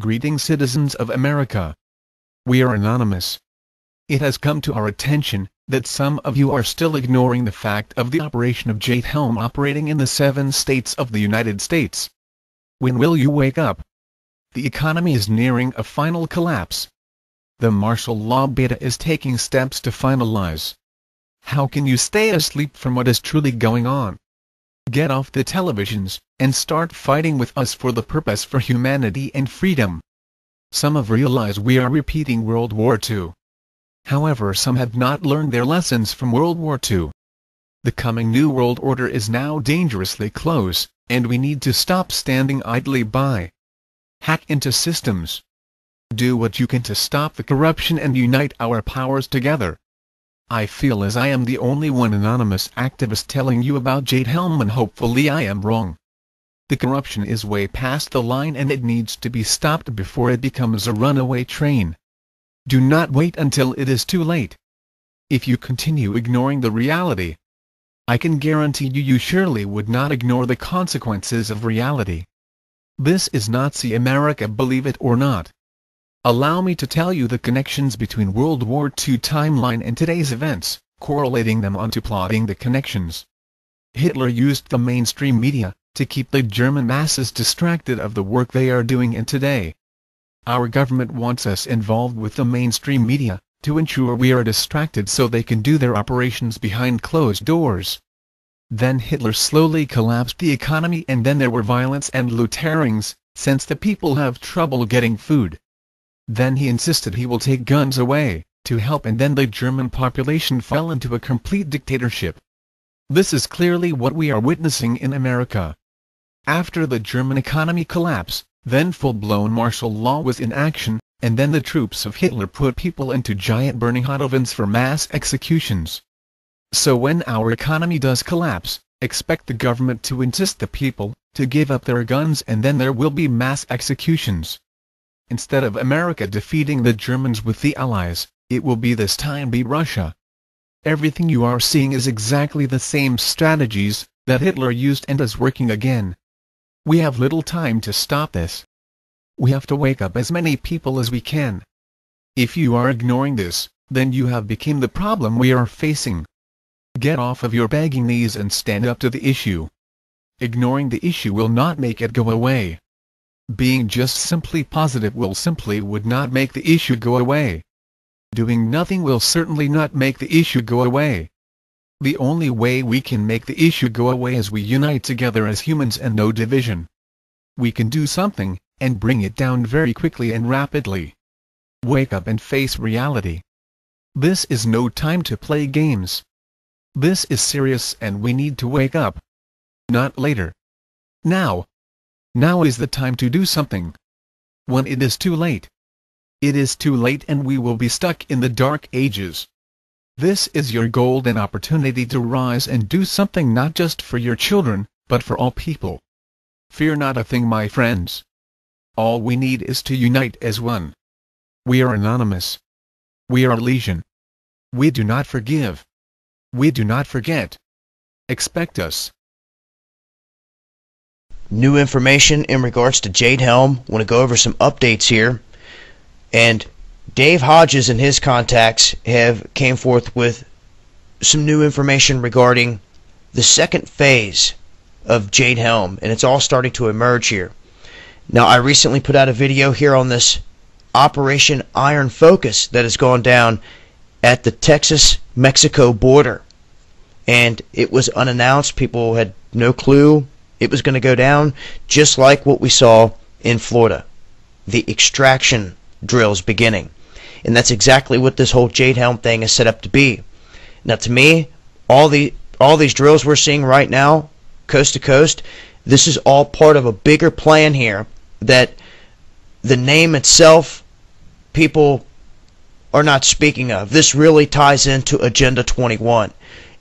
Greetings, citizens of America. We are anonymous. It has come to our attention that some of you are still ignoring the fact of the operation of Jade helm operating in the 7 states of the United States. When will you wake up? The economy is nearing a final collapse. The martial law beta is taking steps to finalize. How can you stay asleep from what is truly going on? Get off the televisions, and start fighting with us for the purpose for humanity and freedom. Some have realized we are repeating World War II. However, some have not learned their lessons from World War II. The coming New World Order is now dangerously close, and we need to stop standing idly by. Hack into systems. Do what you can to stop the corruption and unite our powers together. I feel as I am the only one anonymous activist telling you about Jade helm, and hopefully I am wrong. The corruption is way past the line and it needs to be stopped before it becomes a runaway train. Do not wait until it is too late. If you continue ignoring the reality, I can guarantee you surely would not ignore the consequences of reality. This is Nazi America, believe it or not. Allow me to tell you the connections between World War II timeline and today's events, correlating them onto plotting the connections. Hitler used the mainstream media to keep the German masses distracted of the work they are doing, and today our government wants us involved with the mainstream media to ensure we are distracted so they can do their operations behind closed doors. Then Hitler slowly collapsed the economy, and then there were violence and looterings, since the people have trouble getting food. Then he insisted he will take guns away, to help, and then the German population fell into a complete dictatorship. This is clearly what we are witnessing in America. After the German economy collapsed, then full-blown martial law was in action, and then the troops of Hitler put people into giant burning hot ovens for mass executions. So when our economy does collapse, expect the government to insist the people to give up their guns, and then there will be mass executions. Instead of America defeating the Germans with the Allies, it will be this time be Russia. Everything you are seeing is exactly the same strategies that Hitler used and is working again. We have little time to stop this. We have to wake up as many people as we can. If you are ignoring this, then you have become the problem we are facing. Get off of your begging knees and stand up to the issue. Ignoring the issue will not make it go away. Being just simply positive would not make the issue go away. Doing nothing will certainly not make the issue go away. The only way we can make the issue go away is we unite together as humans and no division. We can do something, and bring it down very quickly and rapidly. Wake up and face reality. This is no time to play games. This is serious, and we need to wake up. Not later. Now. Now is the time to do something. When it is too late, it is too late, and we will be stuck in the dark ages. This is your golden opportunity to rise and do something, not just for your children, but for all people. Fear not a thing, my friends. All we need is to unite as one. We are anonymous. We are legion. We do not forgive. We do not forget. Expect us. New information in regards to Jade helm. Want to go over some updates here. And Dave Hodges and his contacts have came forth with some new information regarding the second phase of Jade helm, and it's all starting to emerge here. Now, I recently put out a video here on this Operation Iron Focus that has gone down at the Texas-Mexico border, and it was unannounced. People had no clue it was going to go down, just like what we saw in Florida, the extraction drills beginning. And that's exactly what this whole Jade helm thing is set up to be. Now, to me, all these drills we're seeing right now, coast to coast, this is all part of a bigger plan here that the name itself people are not speaking of. This really ties into Agenda 21.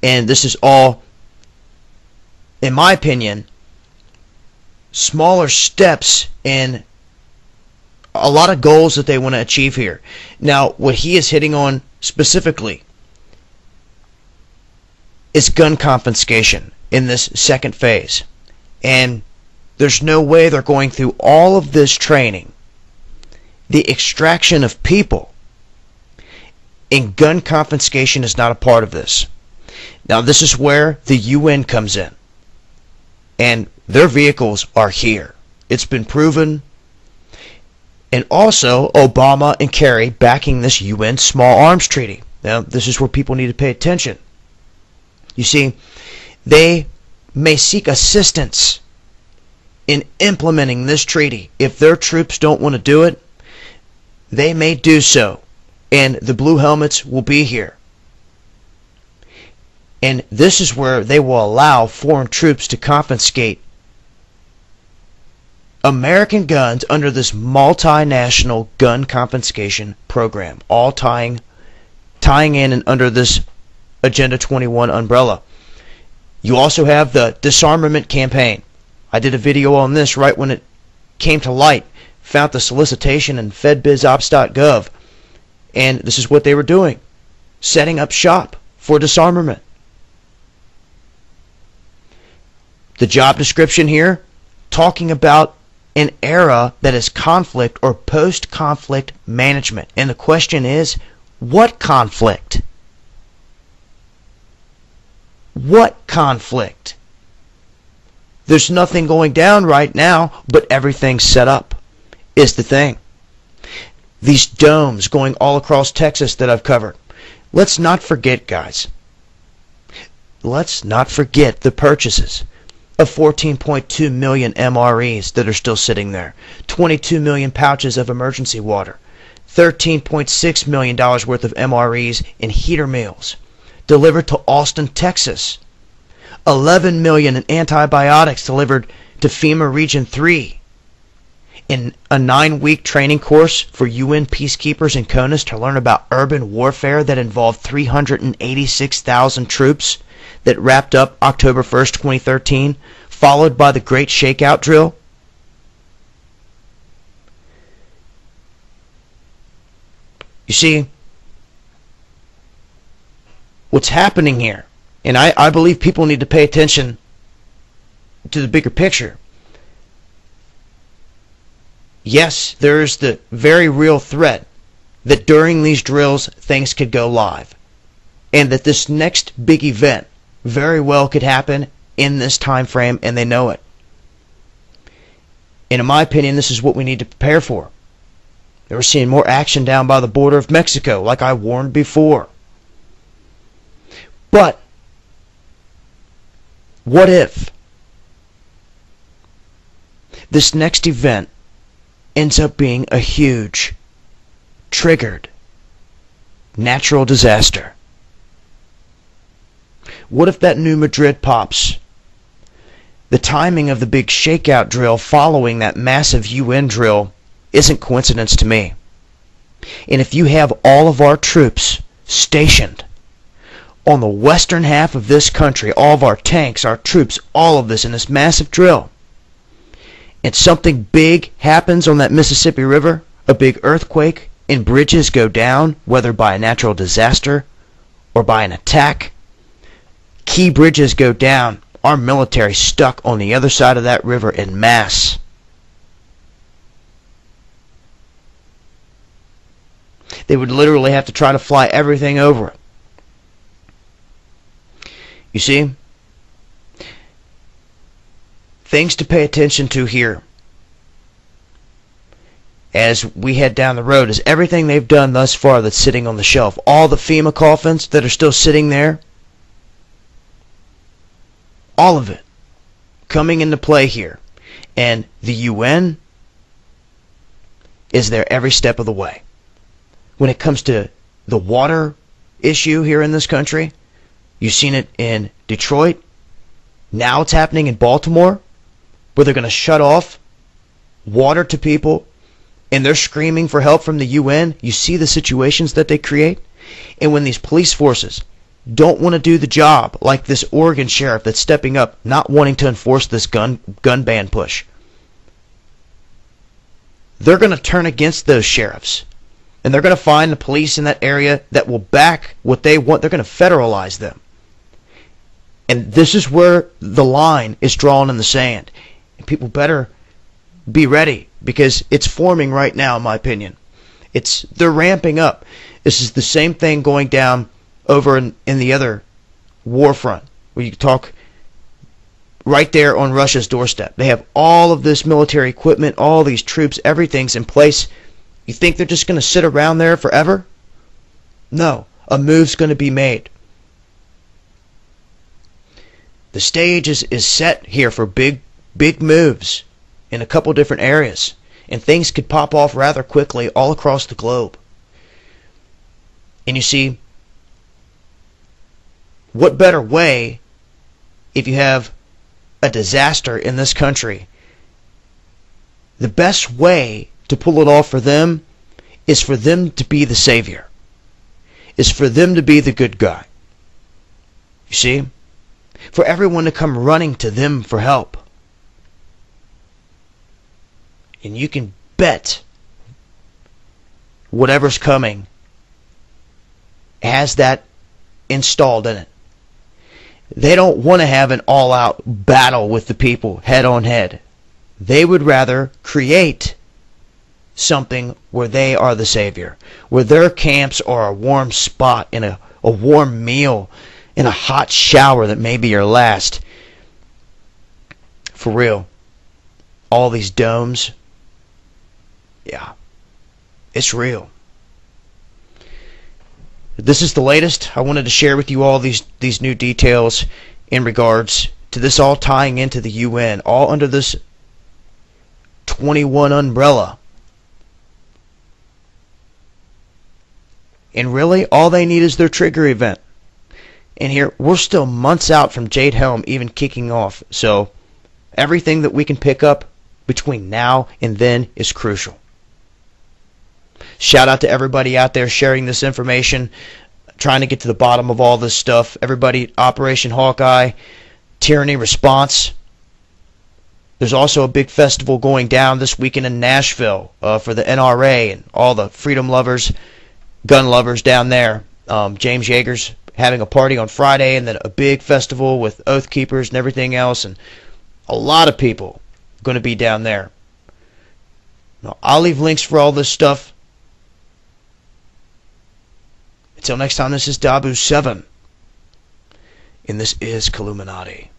And this is all, in my opinion, smaller steps in a lot of goals that they want to achieve here. Now, what he is hitting on specifically is gun confiscation in this second phase. And there's no way they're going through all of this training the extraction of people. And gun confiscation is not a part of this. Now this is where the UN comes in. And their vehicles are here. It's been proven. And also Obama and Kerry backing this UN small arms treaty. Now this is where people need to pay attention. You see, they may seek assistance in implementing this treaty. If their troops don't want to do it, they may do so. And the blue helmets will be here. And this is where they will allow foreign troops to confiscate American guns under this multinational gun confiscation program, all tying in and under this Agenda 21 umbrella. You also have the disarmament campaign. I did a video on this right when it came to light. Found the solicitation in fedbizops.gov. And this is what they were doing. Setting up shop for disarmament. The job description here, talking about an era that is conflict or post-conflict management. And the question is, what conflict? What conflict? There's nothing going down right now, but everything's set up, is the thing. These domes going all across Texas that I've covered. Let's not forget, guys. Let's not forget the purchases of 14.2 million MREs that are still sitting there. 22 million pouches of emergency water. $13.6 million worth of MREs in heater meals delivered to Austin, Texas. 11 million in antibiotics delivered to FEMA Region 3. In a 9-week training course for UN peacekeepers in CONUS to learn about urban warfare that involved 386,000 troops that wrapped up October 1st, 2013, followed by the Great Shakeout Drill. You see, what's happening here, and I believe people need to pay attention to the bigger picture. Yes, there is the very real threat that during these drills things could go live, and that this next big event very well could happen in this time frame, and they know it. And in my opinion, this is what we need to prepare for. We're seeing more action down by the border of Mexico, like I warned before. But what if this next event ends up being a huge, triggered, natural disaster? What if that new Madrid pops? The timing of the big shakeout drill following that massive UN drill isn't coincidence to me. And if you have all of our troops stationed on the western half of this country, all of our tanks, our troops, all of this in this massive drill, and something big happens on that Mississippi River, a big earthquake, and bridges go down, whether by a natural disaster or by an attack, key bridges go down, our military stuck on the other side of that river en masse. They would literally have to try to fly everything over it. You see? Things to pay attention to here as we head down the road is everything they've done thus far that's sitting on the shelf. All the FEMA coffins that are still sitting there. All of it coming into play here. And the UN is there every step of the way. When it comes to the water issue here in this country, you've seen it in Detroit. Now it's happening in Baltimore, where they're going to shut off water to people, and they're screaming for help from the UN. You see the situations that they create? And when these police forces don't want to do the job, like this Oregon sheriff that's stepping up, not wanting to enforce this gun ban push, they're going to turn against those sheriffs. And they're going to find the police in that area that will back what they want. They're going to federalize them. And this is where the line is drawn in the sand. And people better be ready, because it's forming right now, in my opinion. They're ramping up. This is the same thing going down over in the other war front, where you talk right there on Russia's doorstep. They have all of this military equipment, all these troops, everything's in place. You think they're just going to sit around there forever? No, a move's going to be made. The stage is set here for big moves in a couple different areas, and things could pop off rather quickly all across the globe. And you see, what better way, if you have a disaster in this country, the best way to pull it off for them is for them to be the savior, is for them to be the good guy. You see? For everyone to come running to them for help. And you can bet whatever's coming has that installed in it. They don't want to have an all-out battle with the people head on head. They would rather create something where they are the savior, where their camps are a warm spot, in a warm meal, in a hot shower that may be your last. For real. All these domes. Yeah. It's real. This is the latest. I wanted to share with you all these new details in regards to this all tying into the UN, all under this 21 umbrella. And really, all they need is their trigger event. And here, we're still months out from Jade Helm even kicking off. So, everything that we can pick up between now and then is crucial. Shout out to everybody out there sharing this information, trying to get to the bottom of all this stuff. Everybody, Operation Hawkeye, Tyranny Response. There's also a big festival going down this weekend in Nashville for the NRA and all the freedom lovers, gun lovers down there. James Yeager's having a party on Friday, and then a big festival with Oath Keepers and everything else, and a lot of people going to be down there. Now, I'll leave links for all this stuff. Until next time, this is Dabu7, and this is Illuminati.